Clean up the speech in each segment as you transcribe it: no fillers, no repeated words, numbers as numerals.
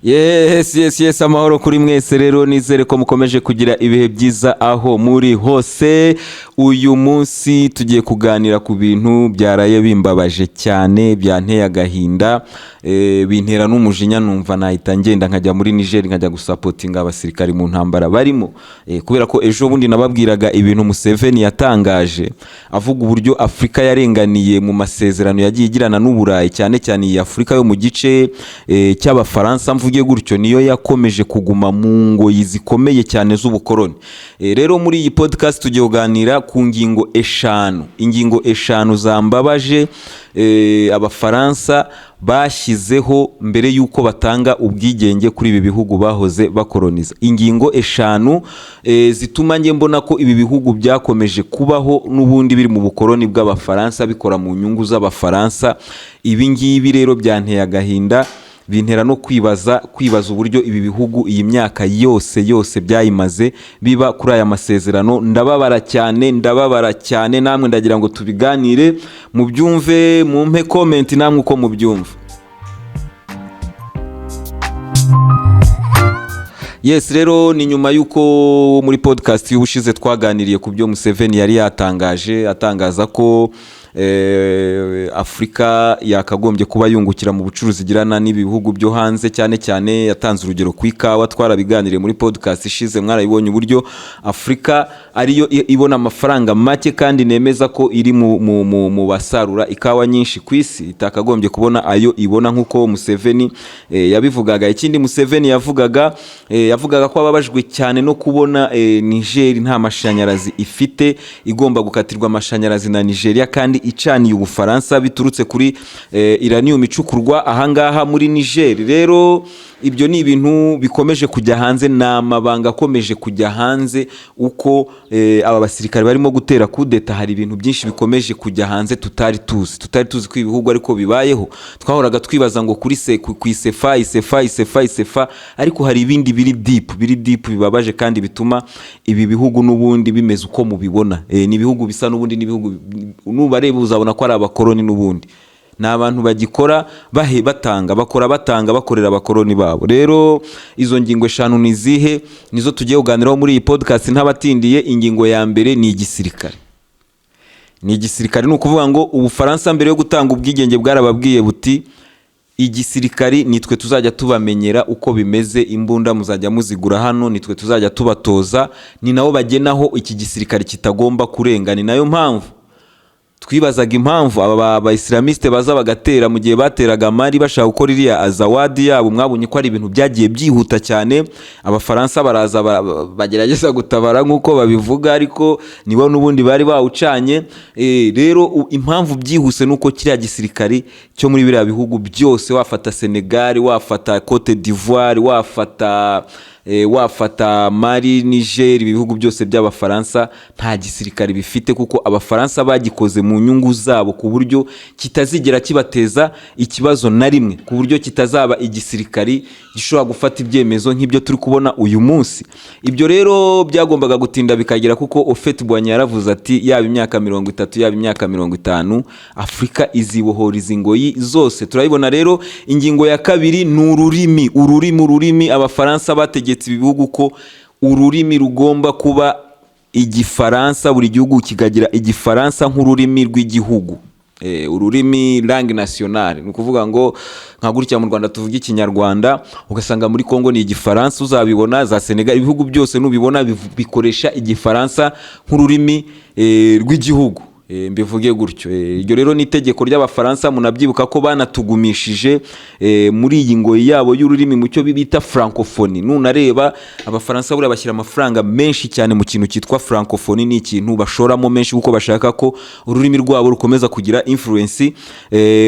Yes, amahoro kuri mwese rero, nizere ko mukomeje kugira ibihe byiza aho muri hose. Uyu munsi tugiye kuganira ku bintu byaraye bimbabaje cyane, byanteye agahinda, bintera n'umujinya, numva nahita ngenda nkajya muri Niger nkajya gusapotinga abasirikari mu ntambara barimo, kubera ko ejo bundi nababwiraga ibintu Museveni yatangaje avuga uburyo Afrika yarenganiye mu masezerano yagiye igirana n'Uburayi, cyane cyane iyi Afrika yo mu gice cy'Abafaransa, mvuge gutyo, niyo yakomeje kuguma mu ngoyi zikomeye cyane z'ubukoroni. Rero muri iyi podcast tugiye kuganira ku ngingo eshanu zambabaje Abafaransa bashyizeho mbere yuko batanga ubwigenge kuri ibi bihugu bahoze bakoroniza. Ingingo eshanu zituma nge mbona ko ibi bihugu byakomeje kubaho n'ubundi biri mu bukoroni bw'Abafaransa, bikora mu nyungu z'Abafaransa. Ibi ngibi rero byanteye agahinda, bintera no kwibaza uburyo ibi bihugu iyi myaka yose byayimaze biba kuri aya masezerano. Ndababara cyane, namwe ndagira ngo tubiganire, mubyumve, mumpe comment namwe uko mubyumva. Yes, rero ni nyuma yuko muri podcast y'ubushize twaganiriye ku byo Museveni yari yatangaje, atangaza ko Afrika yakagombye kuba yungukira mu bucuruzi igirana n'ibihugu byo hanze, cyane cyane yatanze urugero ku ikawa. Twarabiganiriye muri podcast ishize, mwarabibonye uburyo Afrika ariyo ibona amafaranga make, kandi nemeza ko iri mu basarura ikawa nyinshi ku isi, itakagombye kubona ayo ibona nk'uko Museveni yabivugaga. Ikindi Museveni yavugaga ko ababajwe cyane no kubona Niger nta mashanyarazi ifite, igomba gukatirwa amashanyarazi na Nigeria kandi icaniye Ubufaransa biturutse kuri uranium icukurwa ahangaha muri Niger. Rero ibyo ni ibintu bikomeje kujya hanze, n'amabanga akomeje kujya hanze, uko aba basirikare barimo gutera kudeta. Hari ibintu byinshi bikomeje kujya hanze tutari tuzi ko ibihugu ariko bibayeho. Twahoraga twibaza ngo kuri ku isefa, ariko hari ibindi biri deep bibabaje kandi bituma ibi bihugu n'ubundi bimeze uko mubibona. Ni ibihugu bisa n'ubundi, n'ibihugu nubareba uzabona ko ari abakoroni n'ubundi. Ni abantu bagikora bakorera abakoroni babo. Rero izo ngingo eshanu ni zihe? Nizo tugiye kuganiraho muri iyi podcast ntabatindiye. Ingingo ya mbere ni igisirikare. Ni ukuvuga ngo Ubufaransa mbere yo gutanga ubwigenge bwarababwiye buti, igisirikari nitwe tuzajya tubamenyera uko bimeze, imbunda muzajya muzigura hano, nitwe tuzajya tubatoza, ni nabo bagenaho iki gisirikare kitagomba kurenga. Ni nayo mpamvu twibazaga impamvu aba Islamiste baza bagatera mu gihe bateraga Mali bashaka gukora iriya azawadi yabo. Mwabonye ko ari ibintu byagiye byihuta cyane. Abafaransa baraza bagerageza gutabara nk'uko babivuga, ariko nibo n'ubundi bari bawucanye. Rero impamvu byihuse nuko kiriya gisirikari cyo muri biriya bihugu byose, wafata Senegal, wafata Cote d'Ivoire, wafata Mali, Niger, ibihugu byose by'Abafaransa nta gisirikare bifite, kuko Abafaransa bagikoze mu nyungu zabo, ku buryo kitazigera kibateza ikibazo na rimwe, ku buryo kitazaba igisirikari gishobora gufata ibyemezo nk'ibyo turi kubona uyu munsi. Ibyo rero byagombaga gutinda bikagera, kuko Ofet Bwanya yaravuze ati yaba imyaka 30 yaba imyaka 50 Afrika izibohora izi ngoyi zose. Turabibona rero. Ingingo ya kabiri ni ururimi. Abafaransa bategetse ibihugu ko ururimi rugomba kuba Igifaransa, buri gihugu kikagira Igifaransa nk'ururimi rw'igihugu. Ururimi langue nationale, ni ukuvuga ngo nka gutya mu Rwanda tuvuga Ikinyarwanda, ugasanga muri Kongo ni Igifaransa, uzabibona za Senegal, ibihugu byose nubibona bikoresha Igifaransa nk'ururimi rw'igihugu. Mbivuge gutyo. Iryo rero ni itegeko ry'Abafaransa, munabyibuka ko banatugumishije muri iyi ngoyi yabo y'ururimi mu cyo bita francophonie. Nunareba Abafaransa buriya bashyira amafaranga menshi cyane mu kintu cyitwa francophonie. Ni ikintu bashoramo menshi kuko bashaka ko ururimi rwabo rukomeza kugira influence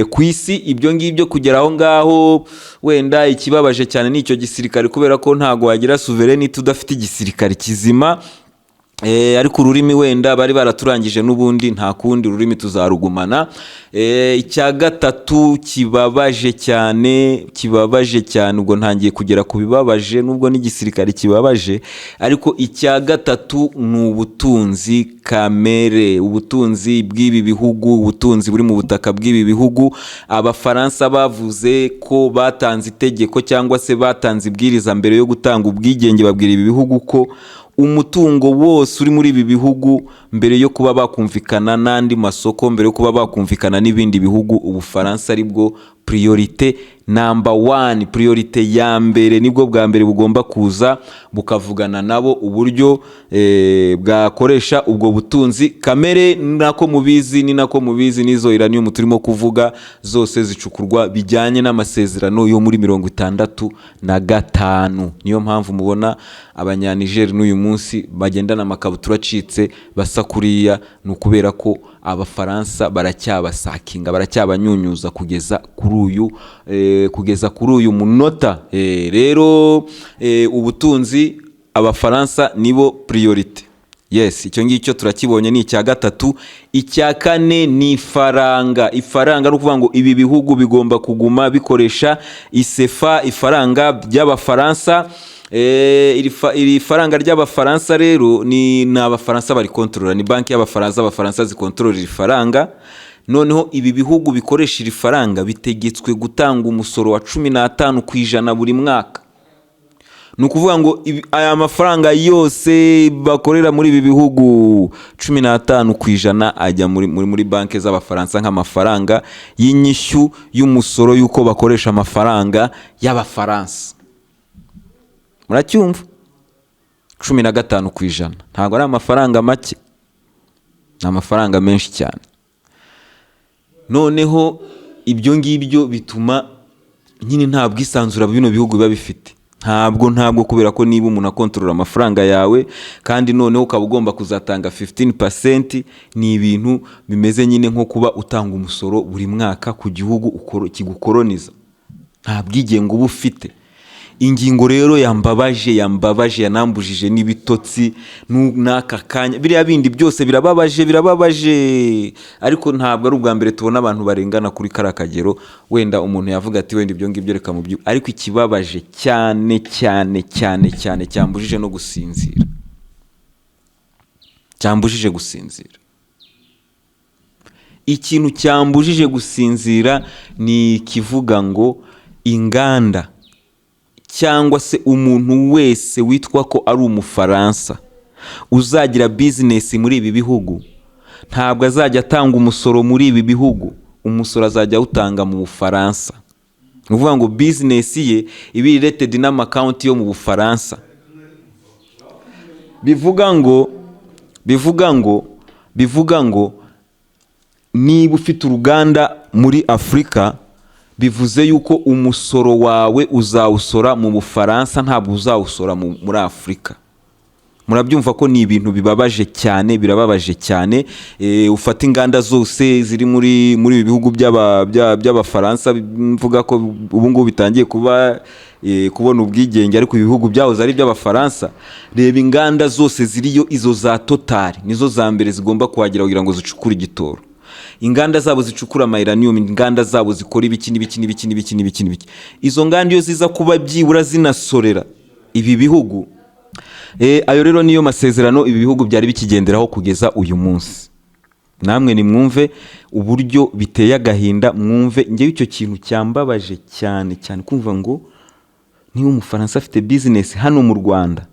ku isi. Ibyo ngibyo kugera aho ngaho, wenda ikibabaje cyane n'icyo gisirikare, kubera ko ntago wagira sovereignty udafite igisirikare kizima. ariko ururimi wenda bari baraturangije n'ubundi nta kundi ururimi tuzarugumana. Icya gatatu kibabaje cyane ubwo ntangiye kugera ku bibabaje nubwo n'igisirikare kibabaje, ariko icya gatatu ni ubutunzi kamere, ubutunzi bw'ibi bihugu, ubutunzi buri mu butaka bw'ibi bihugu. Abafaransa bavuze ko batanze itegeko cyangwa se batanze ibwiriza mbere yo gutanga ubwigenge, babwira ibi bihugu ko umutungo wose uri muri ibi bihugu mbere yo kuba bakumvikana n'andi masoko, mbere yo kuba bakumvikana n'ibindi bihugu, Ubufaransa aribwo priorite number one, priorite ya mbere, nibwo bwa mbere bugomba kuza bukavugana nabo uburyo bwakoresha ubwo butunzi kamere. Nako mubizi n'izo uranium turimo kuvuga zose zicukurwa bijyanye n'amasezerano yo muri 65. Niyo mpamvu mubona abanyanigeri n'uyu munsi bagendana amakabutura acitse basa kuriya, ni ukubera ko Abafaransa baracyabasakinga, baracyabanyunyuza kugeza kuri uyu munota. Rero ubutunzi Abafaransa nibo priorite. Yes, icyo ngicyo turakibonye, ni icya gatatu. Icya kane ni ifaranga. Ifaranga, rukuvuga ngo ibi bihugu bigomba kuguma bikoresha isefa, ifaranga ry'Abafaransa. Iri faranga ry'Abafaransa rero ni Abafaransa bari kontrola, ni banki y'Abafaransa, Abafaransa zikontorora iri faranga. Noneho ibi bihugu bikoresha iri faranga bitegetswe gutanga umusoro wa 15% buri mwaka. Ni ukuvuga ngo aya mafaranga yose bakorera muri ibi bihugu 15% ajya muri banki z'Abafaransa nk'amafaranga y'inyishyu y'umusoro y'uko bakoresha amafaranga y'Abafaransa. Muracyumva? 15%. Ntabwo ari amafaranga make, ni amafaranga menshi cyane. Noneho ibyo ngibyo bituma nyine nta bwisanzura bino bihugu biba bifite. Ntabwo kubera ko niba umuntu akontorora amafaranga yawe kandi noneho ukaba ugomba kuzatanga 15%, ni ibintu bimeze nyine nko kuba utanga umusoro buri mwaka ku gihugu kigukoroniza. Nta bwigenge uba ufite. Ingingo rero yambabaje yanambujije n'ibitotsi n'aka kanya. Biriya bindi byose birababaje, ariko ntabwo ari ubwa mbere tubona abantu barengana kuri karakagero. Wenda umuntu yavuga ati wenda ibyo ngibyo reka mu byo, ariko ikibabaje cyane cyambujije no gusinzira. Cyambujije gusinzira. Ikintu cyambujije gusinzira ni kivuga ngo inganda cyangwa se umuntu wese witwa ko ari Umufaransa uzagira business muri ibi bihugu ntabwo azajya atanga umusoro muri ibi bihugu, umusoro azajya awutanga mu Bufaransa. Ni ukuvuga ngo business ye iba related n'amakonti yo mu Bufaransa. Bivuga ngo niba ufite uruganda muri Afurika, bivuze yuko umusoro wawe uzawusora mu Bufaransa, ntabwo uzawusora muri Afurika. Murabyumva ko ni ibintu bibabaje cyane, birababaje cyane. Ufata inganda zose ziri muri ibi bihugu by'Abafaransa, mvuga ko ubu ngubu bitangiye kubona ubwigenge, ariko ibihugu byahoze ari by'Abafaransa. Reba inganda zose ziriyo, izo za Total nizo za mbere zigomba kuhagira kugira ngo zicukure igitoro. Inganda zabo zicukura uranium, inganda zabo zikora ibiki. Izo nganda iyo ziza kuba byibura zinasorera ibi bihugu, ayo rero niyo masezerano ibi bihugu byari bikigenderaho kugeza uyu munsi. Namwe ni mwumve uburyo biteye agahinda, mwumve ngewe icyo kintu cyambabaje cyane kumva ngo niba Umufaransa afite business hano mu Rwanda,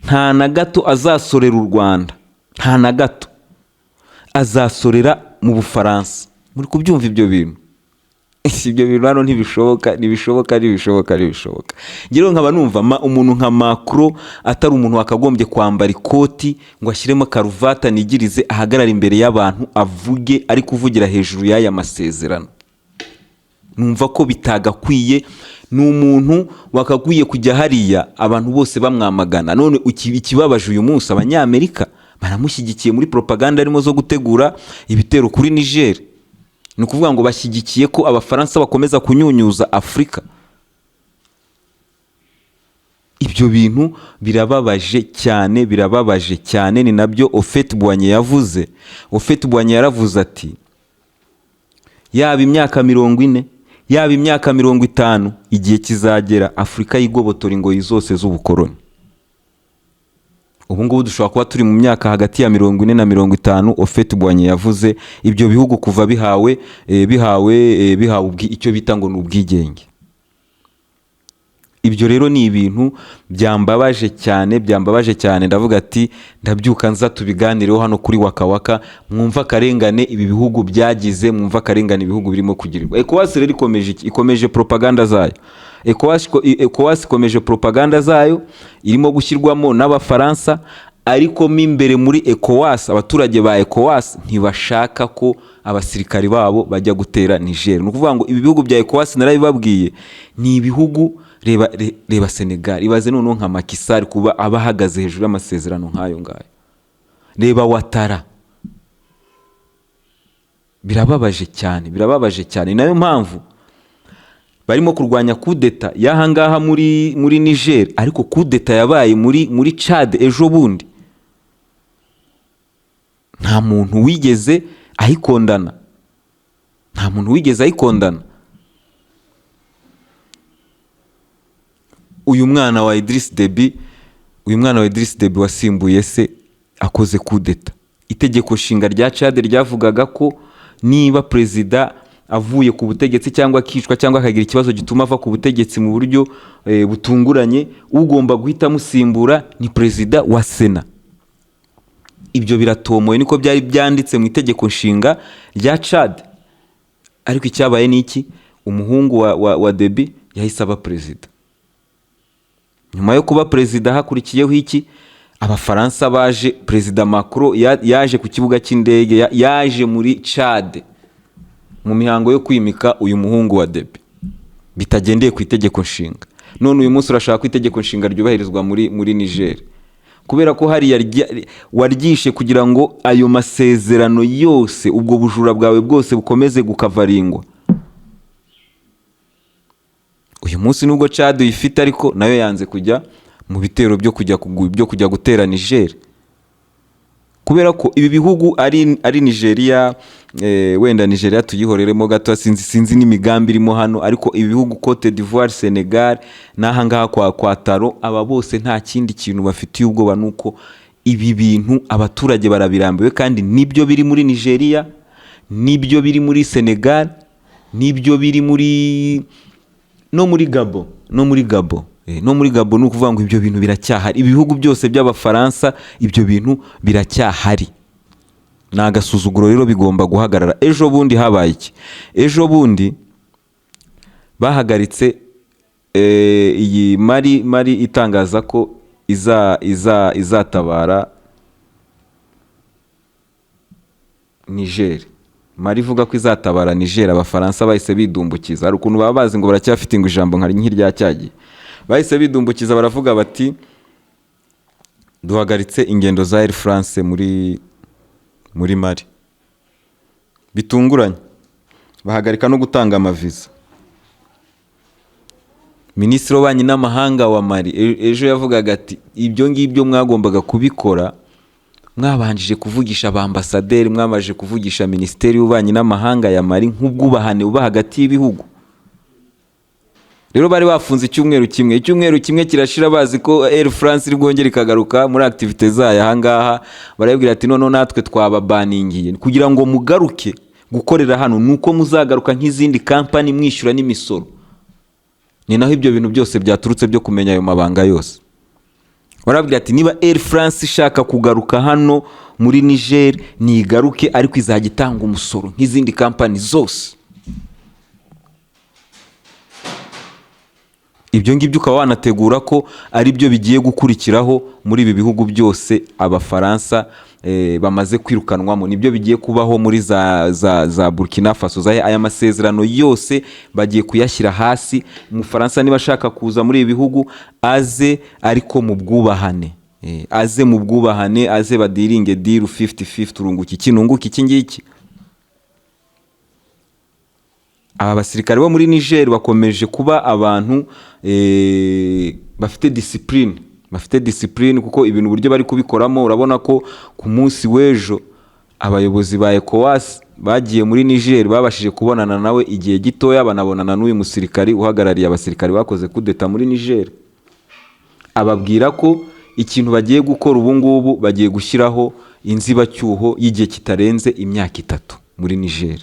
nta na gato azasorera u Rwanda, nta na gato azasorera mu Bufaransa. Muri kubyumva ibyo bintu? Ibyo bintu hano ntibishoboka. Ngero nkaba numva umuntu nka Macron atari umuntu wakagombye kwambara ikoti ngo ashyiremo karuvata nigirize ahagarara imbere y'abantu avuge, ari kuvugira hejuru y'aya masezerano. Numva ko bitagakwiye. Ni umuntu wakagwiye kujya hariya abantu bose bamwamagana. None ikibabaje uyu munsi Abanyamerika baramushyigikiye muri propaganda arimo zo gutegura ibitero kuri Niger. Ni ukuvuga ngo bashyigikiye ko Abafaransa bakomeza kunyunyuza Afurika. ibyo bintu birababaje cyane, birababaje cyane. Ni nabyo Houphouët-Boigny yavuze. Houphouët-Boigny yaravuze ati yaba imyaka 40, yaba imyaka 50, igihe kizagera Afurika yigobotora ingoyi zose z'ubukoloni. Ubu ngubu dushobora kuba turi mu myaka hagati ya 40 na 50. Houphouët-Boigny yavuze ibyo bihugu kuva bihawe icyo bita ngo ni ubwigenge. Ibyo rero ni ibintu byambabaje cyane, ndavuga ati ndabyuka nza tubiganireho hano kuri Waka Waka, mwumva akarengane ibi bihugu byagize, mwumva akarengane ibihugu birimo kugirirwa. ECOWAS rero ikomeje propaganda zayo. ECOWAS ikomeje propaganda zayo, irimo gushyirwamo n'Abafaransa, ariko mo imbere muri ECOWAS, abaturage ba ECOWAS ntibashaka ko abasirikari babo bajya gutera Niger. Ni ukuvuga ngo ibi bihugu bya ECOWAS narabibabwiye, ni ibihugu reba Senegal, ibaze noneho nka Macky Sall kuba abahagaze hejuru y'amasezerano nk'ayo ngayo. Reba Ouattara. Birababaje cyane. Nayo mpamvu barimo kurwanya kudeta y'ahangaha muri Niger, ariko kudeta yabaye muri Chad ejo bundi nta muntu wigeze ayikondana. Uyu mwana wa Idriss Deby wasimbuye se akoze kudeta. Itegeko nshinga rya Chad ryavugaga ko niba perezida avuye ku butegetsi cyangwa akicwa cyangwa akagira ikibazo gituma ava ku butegetsi mu buryo butunguranye, ugomba guhita musimbura ni perezida wa Sena. Ibyo biratomoye, niko byari byanditse mu itegeko nshinga rya Chad. Ariko icyabaye ni iki? Umuhungu wa Deby yahise aba perezida. Nyuma yo kuba perezida hakurikiyeho iki? Abafaransa baje, perezida Macron yaje ku kibuga cy'indege, yaje muri Chad mu mihango yo kwimika uyu muhungu wa Deby, bitagendeye ku itegeko nshinga. None uyu munsi urashaka ko itegeko nshinga ryubahirizwa muri Niger, kubera ko hari waryishe kugira ngo ayo masezerano yose, ubwo bujura bwawe bwose bukomeze gukavaringwa. Uyu munsi nubwo Chad uyifite, ariko nayo yanze kujya mu bitero byo kujya gutera Niger, kubera ko ibi bihugu ari Nigeria. Wenda Nigeria tuyihoreremo gato, sinzi n'imigambi irimo hano, ariko ibi bihugu Cote d'Ivoire, Senegal n'ahangaha kwa Taro, aba bose nta kindi kintu bafitiye ubwoba, nuko ibi bintu abaturage barabirambiwe. Kandi nibyo biri muri Nigeria, nibyo biri muri Senegal, nibyo biri no muri Gabon. No muri Gabon ni ukuvuga ngo ibyo bintu biracyahari. Ibihugu byose by'Abafaransa ibyo bintu biracyahari. Ni agasuzuguro rero, bigomba guhagarara. Ejo bundi habaye iki? Ejo bundi bahagaritse iyi mari itangaza ko izatabara Niger. Mari ivuga ko izatabara Niger. Abafaransa bahise bidumbukiza. Hari ukuntu baba bazi ngo baracyafite ijambo nk'irya cyagiye. Bahise bidumbukiza baravuga bati duhagaritse ingendo za Air France muri Mali. Bitunguranye bahagarika no gutanga amaviza. Minisitiri w'Ububanyi n'Amahanga wa Mali ejo yavugaga ati ibyo ngibyo mwagombaga kubikora mwabanjije kuvugisha abambasaderi, mwamaje kuvugisha Minisiteri y'Ububanyi n'Amahanga ya Mali nk'ubwubahane buba hagati y'ibihugu. Rero bari bafunze icyumweru kimwe kirashira bazi ko Air France iri bwongera ikagaruka muri activite zayo ahangaha. Barabwira ati none natwe twababaningiye kugira ngo mugaruke gukorera hano, nuko muzagaruka nk'izindi company mwishyura n'imisoro. Ni naho ibyo bintu byose byaturutse byo kumenya ayo mabanga yose. Barabwira ati niba Air France ishaka kugaruka hano muri Niger, nigaruke ariko izagitanga umusoro nk'izindi company zose. Ibyo ngibyo ukaba wanategura ko ari byo bigiye gukurikiraho muri ibi bihugu byose Abafaransa bamaze kwirukanwamo. Nibyo bigiye kubaho muri za Burkina Faso. Aya masezerano yose bagiye kuyashyira hasi. Umufaransa niba ashaka kuza muri ibi bihugu aze ariko mu bwubahane, aze badiringe deal 50-50, urunguki iki nunguki iki ngiki. aba basirikare bo muri Niger bakomeje kuba abantu bafite discipline kuko ibintu uburyo bari kubikoramo urabona ko ku munsi w'ejo abayobozi ba ECOWAS bagiye muri Niger babashije kubonana nawe igihe gitoya banabonana n'uyu musirikari uhagarariye abasirikare bakoze kudeta muri Niger, ababwira ko ikintu bagiye gukora ubu ngubu bagiye gushyiraho inzibacyuho y'igihe kitarenze imyaka 3 muri Niger.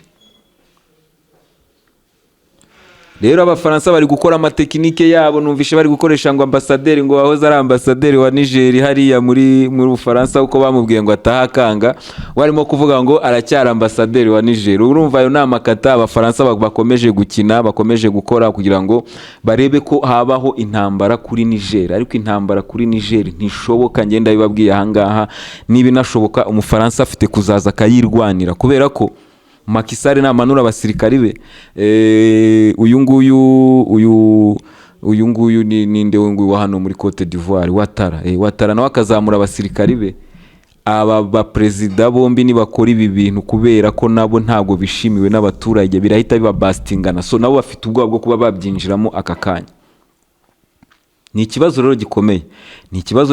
Rero abafaransa bari gukora amatekinike yabo, numvishe bari gukoresha ngo ambasaderi, ngo wahoze ari ambasaderi wa Niger hariya muri Bufaransa uko bamubwiye ngo atahakanga, warimo kuvuga ngo aracyari ambasaderi wa Niger. Urumva ayo namakata abafaransa bakomeje gukina, bakomeje gukora kugira ngo barebe ko habaho intambara kuri Niger. Ariko intambara kuri Niger ntishoboka, ngenda bibabwiye ahangaha, niba inashoboka umufaransa afite kuzaza akayirwanira, kubera ko Macky Sall namanura abasirikari be uyu nguyu ninde nguyu wa hano muri Cote d'Ivoire, Ouattara nawe akazamura abasirikari be. Aba ba president bombi nibakora ibi bintu kubera ko nabo ntago bishimiwe n'abaturage, birahita bibabastingana, so nabo bafite ubwoba bwo kuba babyinjiramo aka kanya. Ni ikibazo rero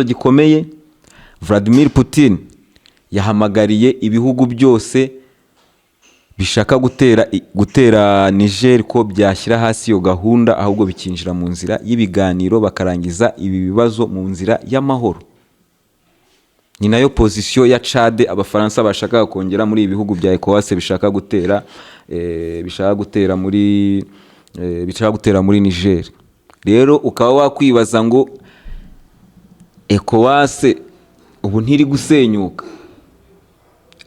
gikomeye, Vladimir Putin yahamagariye ibihugu byose bishaka gutera Niger ko byashyira hasi iyo gahunda, ahubwo bikinjira mu nzira y'ibiganiro bakarangiza ibi bibazo mu nzira y'amahoro. Ni nayo position ya Chad abafaransa bashaka kongera muri ibihugu bya ECOWAS bishaka gutera muri Niger. Rero ukaba wakwibaza ngo ECOWAS ubu ntiri gusenyuka.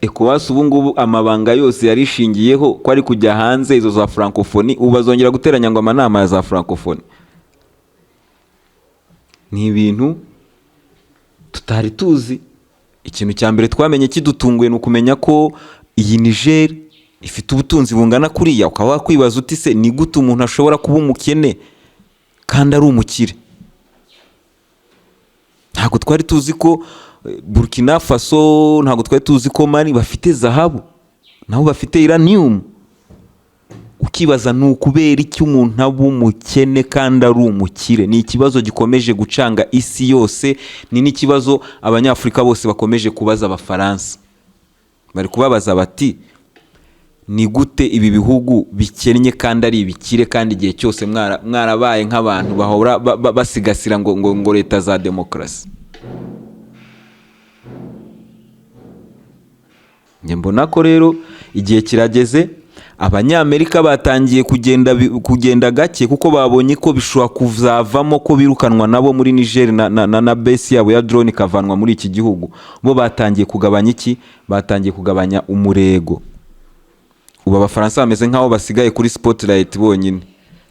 ECOWAS ubu ngubu amabanga yose yarishingiyeho ko ari kujya hanze izo za francophonie, ubu bazongera guteranya ngo amanama ya za francophonie. Ni ibintu tutari tuzi. Ikintu cya mbere twamenye kidutunguye no kumenya ko iyi Niger ifite ubutunzi bungana kuriya. Ukaba wakwibaza uti se ni gute umuntu ashobora kuba umukene kandi ari umukire? Ntabwo twari tuzi ko Burkina Faso, ntabwo twari tuzi ko Mali bafite zahabu, nabo bafite uranium. Ukibaza ni ukubera iki umuntu aba umukene kandi ari umukire? Ni ikibazo gikomeje gucanga isi yose, ni n'ikibazo abanyafrika bose bakomeje kubaza abafaransa. Bari kubabaza bati ni gute ibi bihugu bikennye kandi ari ibikire, kandi igihe cyose mwarabaye nk'abantu bahora basigasira ngo leta za demokrasi. Mbona ko rero igihe kirageze abanyamerika batangiye kugenda gake, kuko babonye ko bishobora kuzavamo ko birukanwa nabo muri Niger na base yabo ya drone kavanwa muri iki gihugu. Bo batangiye kugabanya iki? Batangiye kugabanya umurego. Ubu abafaransa bameze nkaho basigaye kuri spotlight bonyine.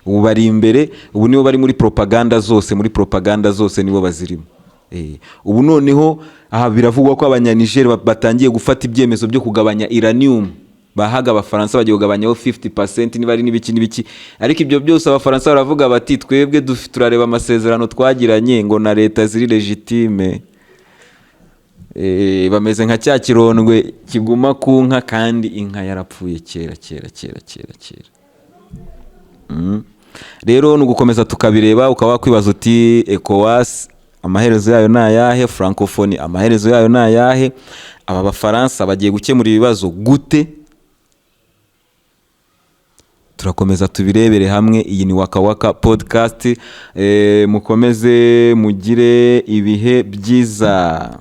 Ubu bari imbere, ubu nibo bari muri propaganda zose nibo bazirimo. Ubu noneho aha biravugwa ko abanya-Niger batangiye gufata ibyemezo byo kugabanya uranium. Bahaga abafaransa bagiye kugabanyaho 50% niba ari n'ibiki. Ariko ibyo byose abafaransa baravuga bati twebwe turareba amasezerano twagiranye ngo na leta ziri legitime. Bameze nka cya kirondwe kiguma ku nka kandi inka yarapfuye kera. Rero nugukomeza tukabireba, ukaba wakwibaza uti ECOWAS amaherezo yayo na ayahe, francophonie amaherezo yayo na ayahe, aba bafaransa bagiye gukemura ibibazo gute? Turakomeza tubirebere hamwe. Iyi ni Waka Waka podcast. Mukomeze mugire ibihe byiza.